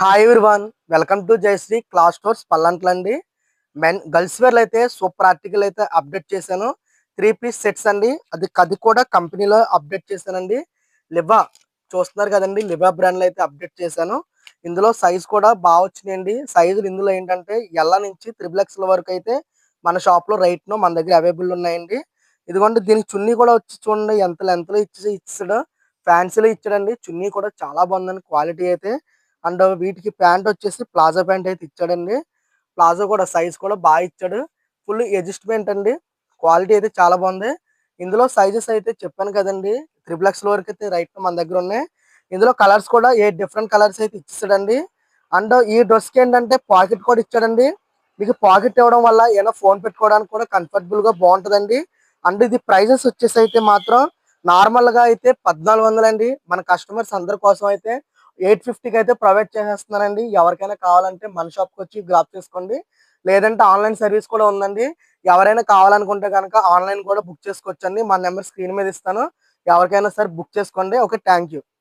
Hi everyone, welcome to Jayashri class stores పల్లంట్ల అండి. Girls వేర్లు అయితే సూపర్ ఆర్టికల్ అయితే అప్డేట్ చేశాను. 3 పీస్ సెట్స్ అండి. అది కూడా కంపెనీలో అప్డేట్ చేశానండి. లివా చూస్తున్నారు కదండి, లివా బ్రాండ్లో అయితే అప్డేట్ చేశాను. ఇందులో సైజ్ కూడా బాగా వచ్చినాయండి. సైజులు ఇందులో ఏంటంటే ఎల్ల నుంచి త్రిబుల్ ఎక్స్ల వరకు అయితే మన షాప్లో రైట్ను మన దగ్గర అవైలబుల్ ఉన్నాయండి. ఇదిగోండి, దీనికి చున్నీ కూడా వచ్చి చూడండి ఎంత లెంత్లో ఇచ్చాడు. ఫ్యాన్సీలో ఇచ్చాడండి. చున్నీ కూడా చాలా బాగుందండి, క్వాలిటీ అయితే. అండ్ వీటికి ప్యాంట్ వచ్చేసి ప్లాజో ప్యాంట్ అయితే ఇచ్చాడండి. ప్లాజో కూడా సైజ్ కూడా బాగా ఇచ్చాడు. ఫుల్ అడ్జస్ట్మెంట్ అండి. క్వాలిటీ అయితే చాలా బాగుంది. ఇందులో సైజెస్ అయితే చెప్పాను కదండి, త్రిబుల్ ఎక్స్ వరకు అయితే రైట్ మన దగ్గర ఉన్నాయి. ఇందులో కలర్స్ కూడా 8 డిఫరెంట్ కలర్స్ అయితే ఇచ్చాడండి. అండ్ ఈ డ్రెస్కి ఏంటంటే పాకెట్ కూడా ఇచ్చాడండి. మీకు పాకెట్ ఇవ్వడం వల్ల ఏమైనా ఫోన్ పెట్టుకోవడానికి కూడా కంఫర్టబుల్ గా బాగుంటుందండి. అండ్ ఇది ప్రైజెస్ వచ్చేసి అయితే మాత్రం నార్మల్ గా అయితే 1400 అండి. మన కస్టమర్స్ అందరి కోసం అయితే 850కి అయితే ప్రొవైడ్ చేసేస్తున్నానండి. ఎవరికైనా కావాలంటే మన షాప్కి వచ్చి గ్రాప్ చేసుకోండి. లేదంటే ఆన్లైన్ సర్వీస్ కూడా ఉందండి. ఎవరైనా కావాలనుకుంటే కనుక ఆన్లైన్ కూడా బుక్ చేసుకోవచ్చండి. మా నెంబర్ స్క్రీన్ మీద ఇస్తాను. ఎవరికైనా సరే బుక్ చేసుకోండి. Okay, thank you.